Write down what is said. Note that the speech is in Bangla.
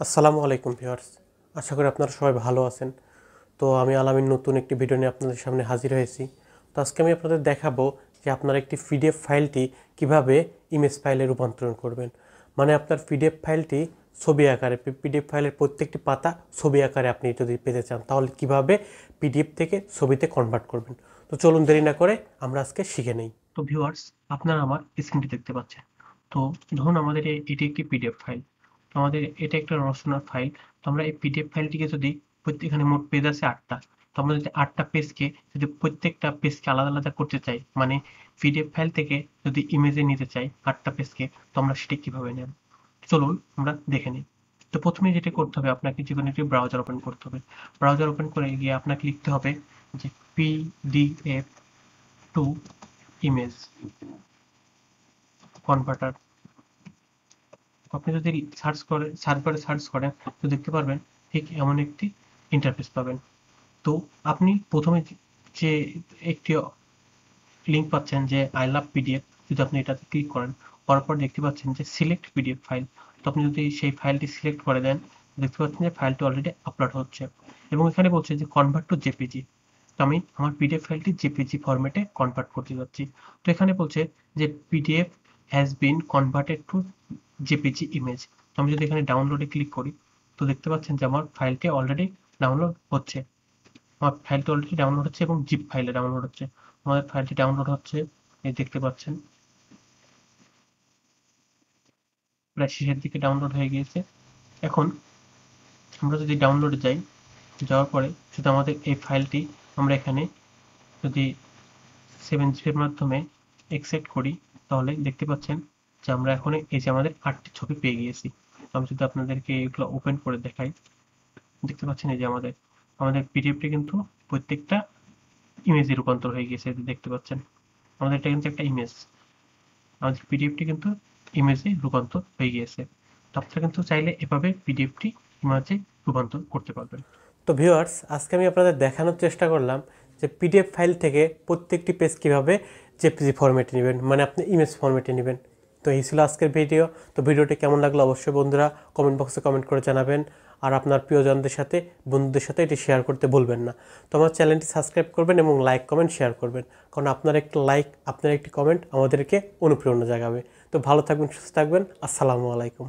আসসালামু আলাইকুম ভিউয়ার্স, আশা করি আপনারা সবাই ভালো আছেন। তো আমি আলামিন নতুন একটি ভিডিও নিয়ে আপনাদের সামনে হাজির হয়েছি। তো আজকে আমি আপনাদের দেখাবো যে আপনারা একটি পিডিএফ ফাইলটি কিভাবে ইমেজ ফাইলে রূপান্তরণ করবেন। মানে আপনার পিডিএফ ফাইলটি ছবি আকারে, পিডিএফ ফাইলের প্রত্যেকটি পাতা ছবি আকারে আপনি যদি পেতে চান তাহলে কিভাবে পিডিএফ থেকে ছবিতে কনভার্ট করবেন। তো চলুন দেরি না করে আমরা আজকে শিখে নেই। তো ভিউয়ার্স, আপনারা আমার স্ক্রিনটি দেখতে পাচ্ছেন। তো ধরুন আমাদের এটি একটি পিডিএফ ফাইল। আমাদের এটা একটা রচনার ফাইল। তো আমরা এই পিডিএফ ফাইলটিকে যদি এখানে মোট পেজ আছে 8টা। তো আমরা যদি 8টা পেজকে যদি প্রত্যেকটা পেজকে আলাদা আলাদা করতে চাই, মানে পিডিএফ ফাইল থেকে যদি ইমেজে নিতে চাই 8টা পেজকে, তো আমরা সেটি কিভাবে নেব চলুন আমরা দেখে নিই। তো প্রথমে যেটা করতে হবে, আপনাকে যে কোনো একটি ব্রাউজার ওপেন করতে হবে। ব্রাউজার ওপেন করে গিয়ে আপনাকে লিখতে হবে যে পিডিএফ টু ইমেজ কনভার্টার। আপনি যদি সার্চ করেন তো দেখতে পারবেন ঠিক এমন একটি ইন্টারফেস পাবেন। তো আপনি প্রথমে যে একটি লিঙ্ক পাচ্ছেন যে আই লাভ পিডিএফ, যদি আপনি এটাতে ক্লিক করেন, করার পর দেখতে পাচ্ছেন যে সিলেক্ট পিডিএফ ফাইল। তো আপনি যদি সেই ফাইলটি সিলেক্ট করে দেন, দেখতে পাচ্ছেন যে ফাইলটি অলরেডি আপলোড হচ্ছে এবং এখানে বলছে যে কনভার্ট টু জেপিজি। তো আমি আমার পিডিএফ ফাইলটি জেপিজি ফরম্যাটে কনভার্ট করতে যাচ্ছি। তো এখানে বলছে যে PDF has been converted to JPG image. তো আমি যদি এখানে ডাউনলোডে ক্লিক করি, তো দেখতে পাচ্ছেন যে আমার ফাইলটি অলরেডি ডাউনলোড হচ্ছে। আমার ফাইলটি অলরেডি ডাউনলোড হচ্ছে এবং জিপ ফাইলে ডাউনলোড হচ্ছে। আমাদের ফাইলটি ডাউনলোড হচ্ছে, এই দেখতে পাচ্ছেন প্রায় শেষের দিকে ডাউনলোড হয়ে গিয়েছে। এখন আমরা যদি ডাউনলোডে যাই, যাওয়ার পরে যদি আমাদের এই ফাইলটি আমরা এখানে যদি 7GB এর মাধ্যমে এক্সট্রাক্ট করি, তাহলে দেখতে পাচ্ছেন যে আমরা এখন এই যে আমাদের 8টি ছবি পেয়ে গিয়েছি। তো আমি যদি আপনাদেরকে এগুলো ওপেন করে দেখাই, দেখতে পাচ্ছেন এই যে আমাদের আমাদের পিডিএফটি কিন্তু প্রত্যেকটা ইমেজে রূপান্তর হয়ে গিয়েছে। দেখতে পাচ্ছেন আমাদের এটা কিন্তু একটা ইমেজ, আমাদের পিডিএফটি কিন্তু ইমেজে রূপান্তর হয়ে গিয়েছে। তো আপনারা কিন্তু চাইলে এভাবে পিডিএফটি ইমেজে রূপান্তর করতে পারবেন। তো ভিউয়ার্স, আজকে আমি আপনাদের দেখানোর চেষ্টা করলাম যে পিডিএফ ফাইল থেকে প্রত্যেকটি পেজ কীভাবে জেপিজি ফরম্যাটে নেবেন, মানে আপনি ইমেজ ফরম্যাটে নেবেন। তো এই ছিল আজকের ভিডিও। তো ভিডিওটি কেমন লাগলো অবশ্যই বন্ধুরা কমেন্ট বক্সে কমেন্ট করে জানাবেন। আর আপনার প্রিয়জনদের সাথে, বন্ধুদের সাথে এটি শেয়ার করতে ভুলবেন না। তো আমার চ্যানেলটি সাবস্ক্রাইব করবেন এবং লাইক কমেন্ট শেয়ার করবেন, কারণ আপনার একটি লাইক, আপনার একটি কমেন্ট আমাদেরকে অনুপ্রেরণা জাগাবে। তো ভালো থাকবেন, সুস্থ থাকবেন। আসসালামু আলাইকুম।